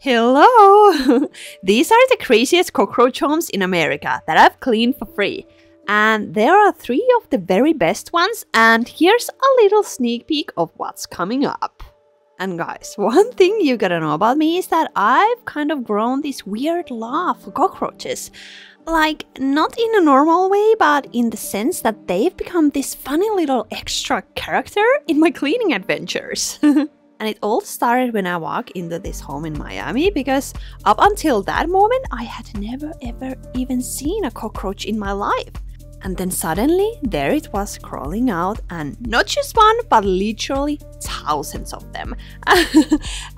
Hello! These are the craziest cockroach homes in America that I've cleaned for free. And there are 3 of the very best ones, and here's a little sneak peek of what's coming up. And guys, one thing you gotta know about me is that I've kind of grown this weird love for cockroaches. Like, not in a normal way, but in the sense that they've become this funny little extra character in my cleaning adventures. And it all started when I walked into this home in Miami, because up until that moment I had never ever even seen a cockroach in my life. And then suddenly there it was crawling out, and not just one but literally thousands of them.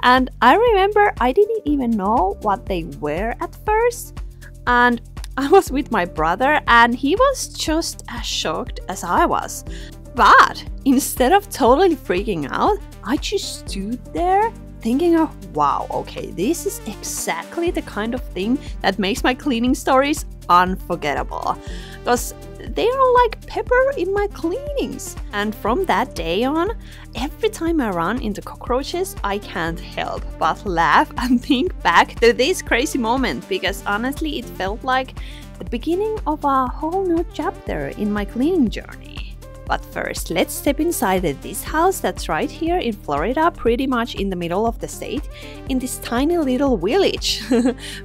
And I remember I didn't even know what they were at first, and I was with my brother and he was just as shocked as I was. But instead of totally freaking out, I just stood there thinking of, wow, okay, this is exactly the kind of thing that makes my cleaning stories unforgettable. Because they are like pepper in my cleanings. And from that day on, every time I run into cockroaches, I can't help but laugh and think back to this crazy moment, because honestly, it felt like the beginning of a whole new chapter in my cleaning journey. But first, let's step inside this house that's right here in Florida, pretty much in the middle of the state, in this tiny little village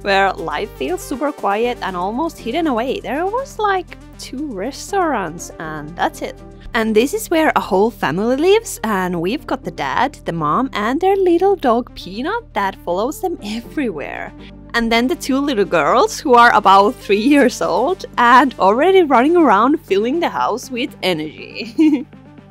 where life feels super quiet and almost hidden away. There was like 2 restaurants and that's it. And this is where a whole family lives, and we've got the dad, the mom, and their little dog Peanut that follows them everywhere. And then the 2 little girls who are about 3 years old and already running around filling the house with energy.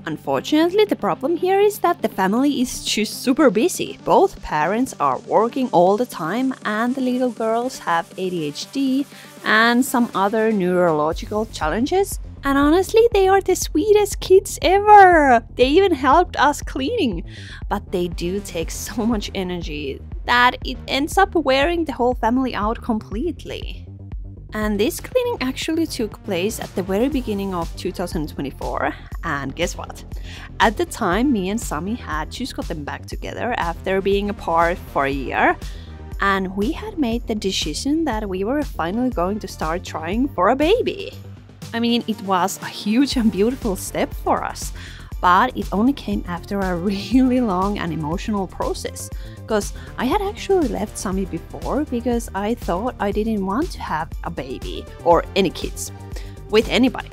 Unfortunately, the problem here is that the family is just super busy. Both parents are working all the time, and the little girls have ADHD and some other neurological challenges. And honestly, they are the sweetest kids ever! They even helped us cleaning. But they do take so much energy that it ends up wearing the whole family out completely. And this cleaning actually took place at the very beginning of 2024. And guess what? At the time, me and Sami had just gotten back together after being apart for a year. And we had made the decision that we were finally going to start trying for a baby. I mean, it was a huge and beautiful step for us, but it only came after a really long and emotional process. Because I had actually left Sami before because I thought I didn't want to have a baby or any kids with anybody.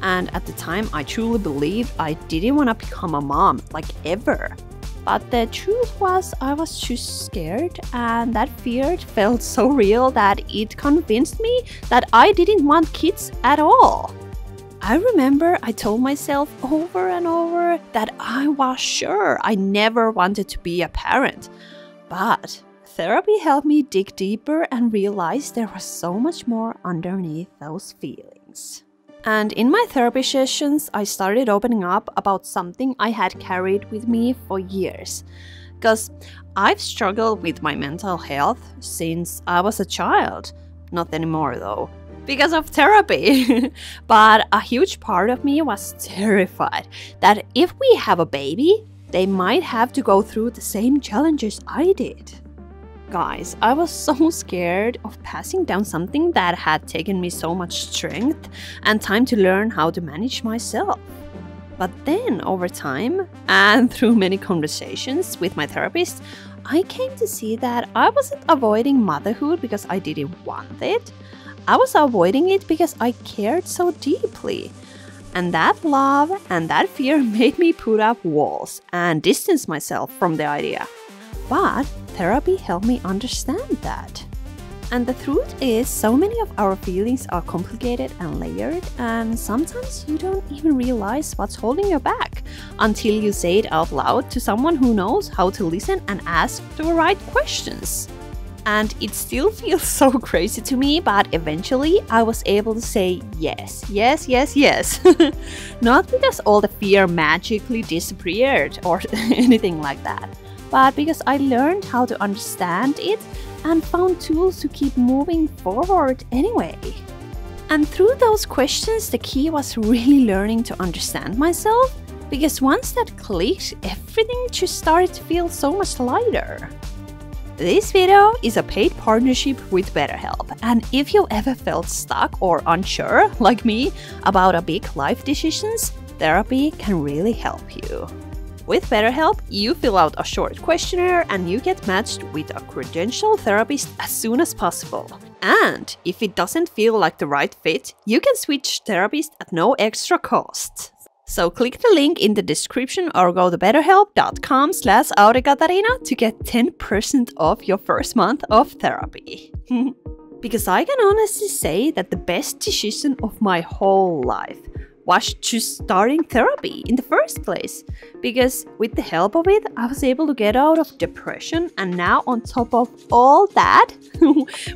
And at the time, I truly believed I didn't want to become a mom, like ever. But the truth was, I was just scared, and that fear felt so real that it convinced me that I didn't want kids at all. I remember I told myself over and over that I was sure I never wanted to be a parent. But therapy helped me dig deeper and realize there was so much more underneath those feelings. And in my therapy sessions, I started opening up about something I had carried with me for years. Because I've struggled with my mental health since I was a child. Not anymore though, because of therapy. But a huge part of me was terrified that if we have a baby, they might have to go through the same challenges I did. Guys, I was so scared of passing down something that had taken me so much strength and time to learn how to manage myself. But then, over time, and through many conversations with my therapist, I came to see that I wasn't avoiding motherhood because I didn't want it. I was avoiding it because I cared so deeply. And that love and that fear made me put up walls and distance myself from the idea. But therapy helped me understand that. And the truth is, so many of our feelings are complicated and layered, and sometimes you don't even realize what's holding you back until you say it out loud to someone who knows how to listen and ask the right questions. And it still feels so crazy to me, but eventually I was able to say yes, yes, yes, yes. Not because all the fear magically disappeared or anything like that, but because I learned how to understand it and found tools to keep moving forward anyway. And through those questions, the key was really learning to understand myself, because once that clicked, everything just started to feel so much lighter. This video is a paid partnership with BetterHelp, and if you ever felt stuck or unsure, like me, about a big life decisions, therapy can really help you. With BetterHelp, you fill out a short questionnaire and you get matched with a credentialed therapist as soon as possible. And if it doesn't feel like the right fit, you can switch therapists at no extra cost. So click the link in the description or go to betterhelp.com/Aurikatariina to get 10% off your first month of therapy. Because I can honestly say that the best decision of my whole life was just starting therapy in the first place. Because with the help of it, I was able to get out of depression, and now on top of all that,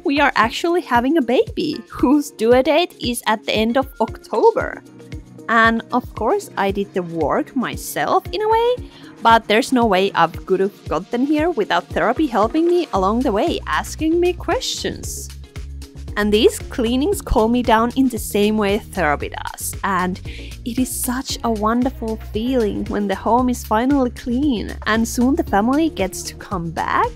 we are actually having a baby whose due date is at the end of October. And of course, I did the work myself in a way, but there's no way I could have gotten here without therapy helping me along the way, asking me questions. And these cleanings calm me down in the same way therapy does. And it is such a wonderful feeling when the home is finally clean and soon the family gets to come back.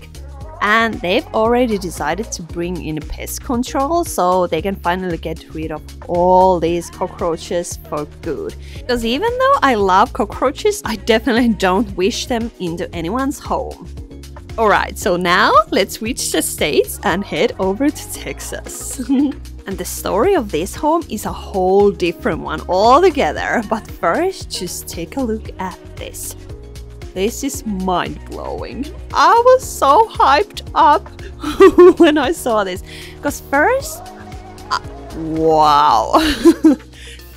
And they've already decided to bring in pest control so they can finally get rid of all these cockroaches for good. Because even though I love cockroaches, I definitely don't wish them into anyone's home. Alright, so now let's switch the states and head over to Texas. And the story of this home is a whole different one altogether. But first, just take a look at this. This is mind-blowing. I was so hyped up when I saw this. Because first, wow.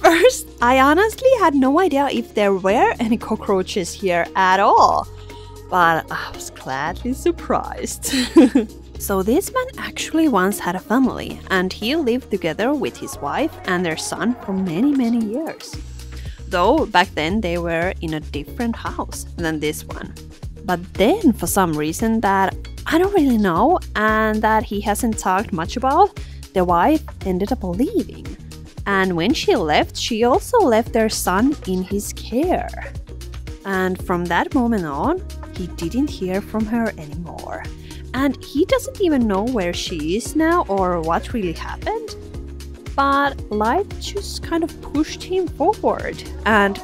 First, I honestly had no idea if there were any cockroaches here at all. But I was gladly surprised. So this man actually once had a family, and he lived together with his wife and their son for many years. Though back then they were in a different house than this one. But then for some reason that I don't really know and that he hasn't talked much about, the wife ended up leaving. And when she left, she also left their son in his care. And from that moment on, he didn't hear from her anymore. And he doesn't even know where she is now or what really happened. But life just kind of pushed him forward. And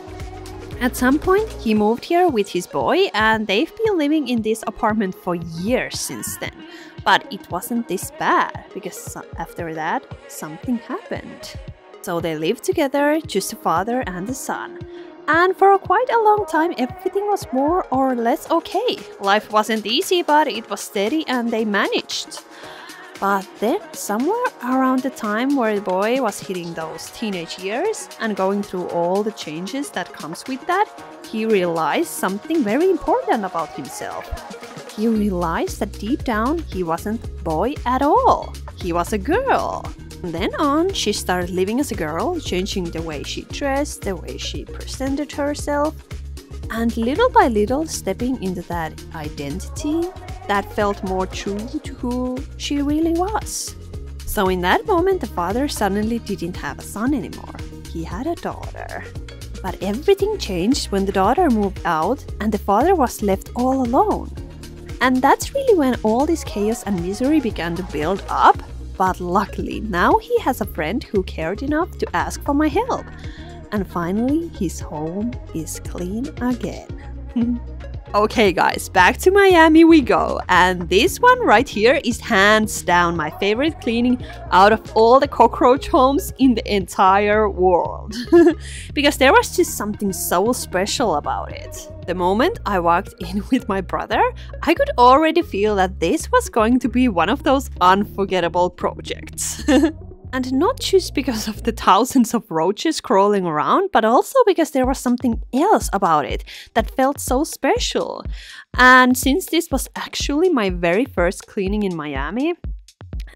at some point, he moved here with his boy, and they've been living in this apartment for years since then. But it wasn't this bad, because after that, something happened. So they lived together, just the father and the son. And for quite a long time, everything was more or less okay. Life wasn't easy, but it was steady and they managed. But then, somewhere around the time where the boy was hitting those teenage years and going through all the changes that comes with that, he realized something very important about himself. He realized that deep down, he wasn't a boy at all. He was a girl. From then on, she started living as a girl, changing the way she dressed, the way she presented herself, and little by little stepping into that identity that felt more true to who she really was. So in that moment, the father suddenly didn't have a son anymore. He had a daughter. But everything changed when the daughter moved out and the father was left all alone. And that's really when all this chaos and misery began to build up. But luckily, now he has a friend who cared enough to ask for my help. And finally, his home is clean again. Okay guys, back to Miami we go. And this one right here is hands down my favorite cleaning out of all the cockroach homes in the entire world. Because there was just something so special about it. The moment I walked in with my brother, I could already feel that this was going to be one of those unforgettable projects. And not just because of the thousands of roaches crawling around, but also because there was something else about it that felt so special. And since this was actually my very first cleaning in Miami,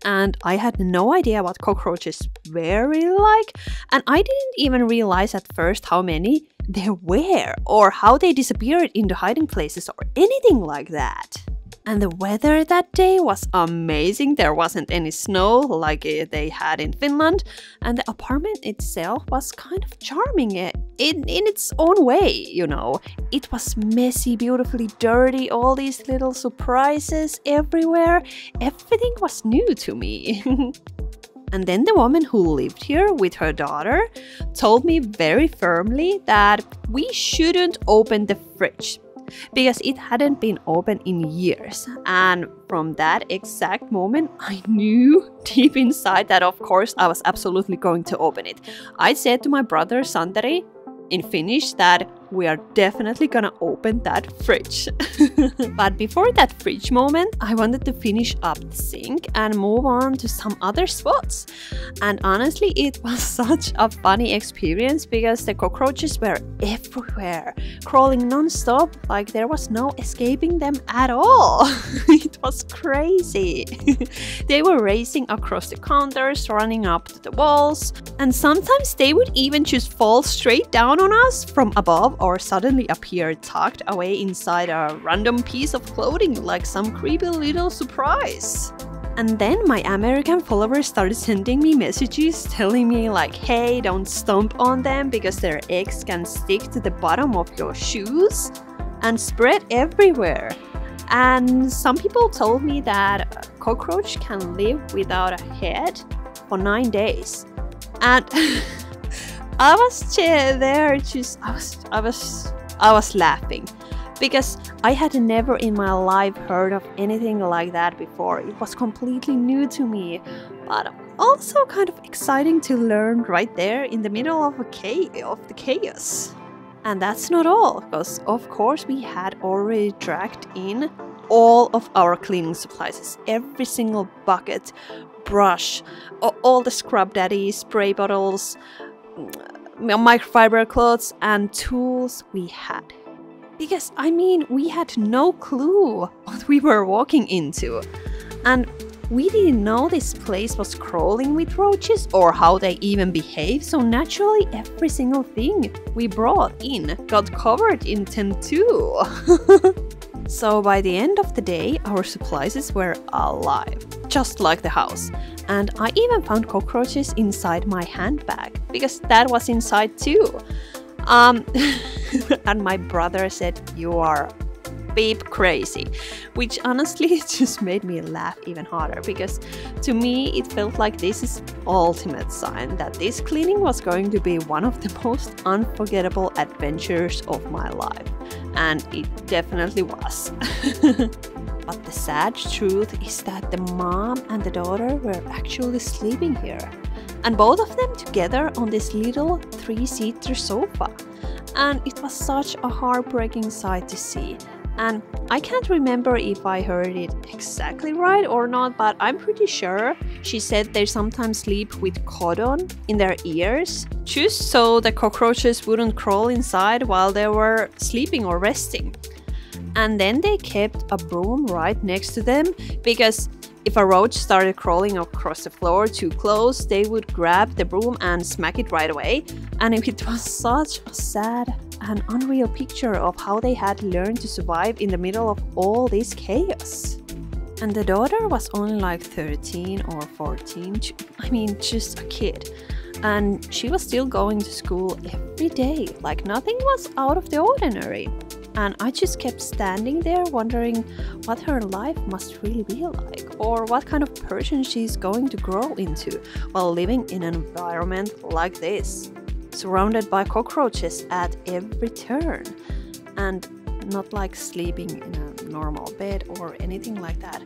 and I had no idea what cockroaches were really like, and I didn't even realize at first how many there were, or how they disappeared into hiding places or anything like that. And the weather that day was amazing. There wasn't any snow like they had in Finland. And the apartment itself was kind of charming in its own way, you know. It was messy, beautifully dirty, all these little surprises everywhere. Everything was new to me. And then the woman who lived here with her daughter told me very firmly that we shouldn't open the fridge because it hadn't been open in years. And from that exact moment, I knew deep inside that of course I was absolutely going to open it. I said to my brother Santeri in Finnish that we are definitely gonna open that fridge. But before that fridge moment, I wanted to finish up the sink and move on to some other spots. And honestly, it was such a funny experience because the cockroaches were everywhere, crawling non-stop, like there was no escaping them at all. It was crazy. They were racing across the counters, running up to the walls, and sometimes they would even just fall straight down on us from above or suddenly appear tucked away inside a random piece of clothing like some creepy little surprise. And then my American followers started sending me messages telling me like, hey, don't stomp on them because their eggs can stick to the bottom of your shoes and spread everywhere. And some people told me that a cockroach can live without a head for 9 days. And I was there just I was laughing because I had never in my life heard of anything like that before. It was completely new to me, but also kind of exciting to learn right there in the middle of the chaos. And that's not all, because of course we had already dragged in all of our cleaning supplies, every single bucket, brush, all the scrub daddy, spray bottles, microfiber cloths and tools we had. Because I mean, we had no clue what we were walking into. And we didn't know this place was crawling with roaches or how they even behave, so naturally every single thing we brought in got covered in them too. So by the end of the day, our supplies were alive, just like the house. And I even found cockroaches inside my handbag, because that was inside too. And my brother said, you are beep crazy, which honestly just made me laugh even harder, because to me it felt like this is ultimate sign that this cleaning was going to be one of the most unforgettable adventures of my life. And it definitely was. But the sad truth is that the mom and the daughter were actually sleeping here. And both of them together on this little 3-seater sofa. And it was such a heartbreaking sight to see. And I can't remember if I heard it exactly right or not, but I'm pretty sure she said they sometimes sleep with cotton in their ears, just so the cockroaches wouldn't crawl inside while they were sleeping or resting. And then they kept a broom right next to them, because if a roach started crawling across the floor too close, they would grab the broom and smack it right away. And it was such a sad and unreal picture of how they had learned to survive in the middle of all this chaos. And the daughter was only like 13 or 14, I mean just a kid. And she was still going to school every day, like nothing was out of the ordinary. And I just kept standing there wondering what her life must really be like, or what kind of person she's going to grow into while living in an environment like this, surrounded by cockroaches at every turn, and not like sleeping in a normal bed or anything like that.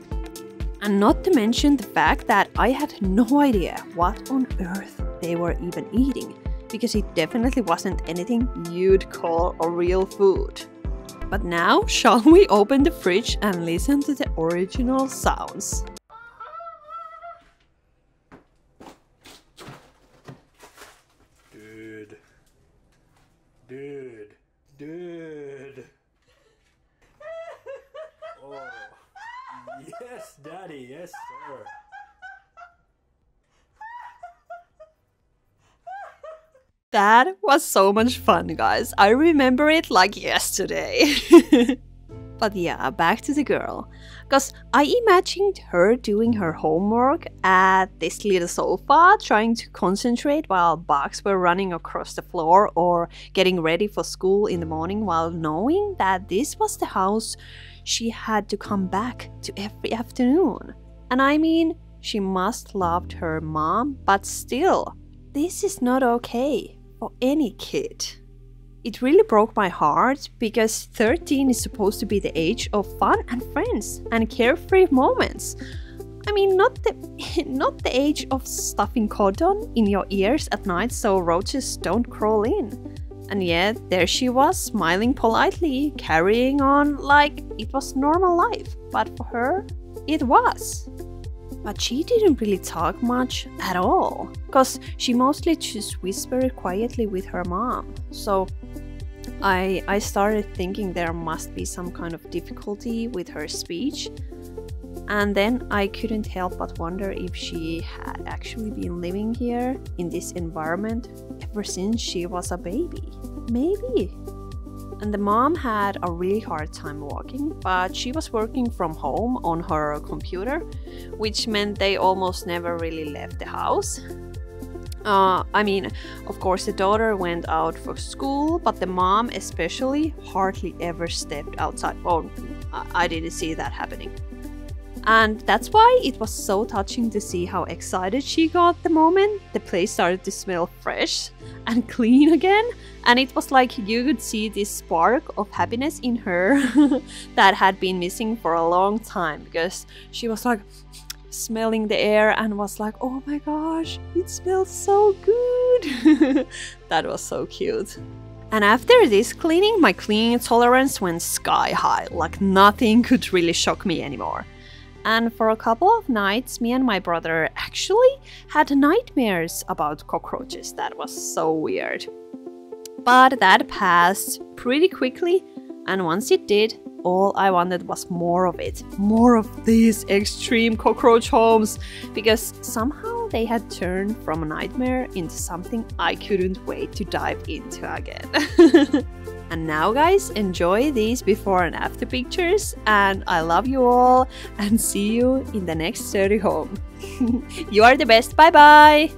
And not to mention the fact that I had no idea what on earth they were even eating, because it definitely wasn't anything you'd call a real food. But now, shall we open the fridge and listen to the original sounds? Dude. Oh, yes, Daddy, yes, sir. That was so much fun, guys. I remember it like yesterday. But yeah, back to the girl. Because I imagined her doing her homework at this little sofa, trying to concentrate while bugs were running across the floor, or getting ready for school in the morning while knowing that this was the house she had to come back to every afternoon. And I mean, she must loved her mom, but still, this is not okay for any kid. It really broke my heart because 13 is supposed to be the age of fun and friends and carefree moments. I mean, not the age of stuffing cotton in your ears at night so roaches don't crawl in. And yet, there she was, smiling politely, carrying on like it was normal life. But for her, it was. But she didn't really talk much at all, because she mostly just whispered quietly with her mom. So I started thinking there must be some kind of difficulty with her speech. And then I couldn't help but wonder if she had actually been living here in this environment ever since she was a baby. Maybe. And the mom had a really hard time walking, but she was working from home on her computer, which meant they almost never really left the house. I mean, of course the daughter went out for school, but the mom especially hardly ever stepped outside. Oh, I didn't see that happening. And that's why it was so touching to see how excited she got the moment the place started to smell fresh and clean again. And it was like you could see this spark of happiness in her that had been missing for a long time, because she was like smelling the air and was like, oh my gosh, it smells so good. That was so cute. And after this cleaning, my cleaning tolerance went sky high, like nothing could really shock me anymore. And for a couple of nights, me and my brother actually had nightmares about cockroaches. That was so weird. But that passed pretty quickly, and once it did, all I wanted was more of it. More of these extreme cockroach homes, because somehow they had turned from a nightmare into something I couldn't wait to dive into again. And now guys, enjoy these before and after pictures, and I love you all and see you in the next dirty home. You are the best, bye bye!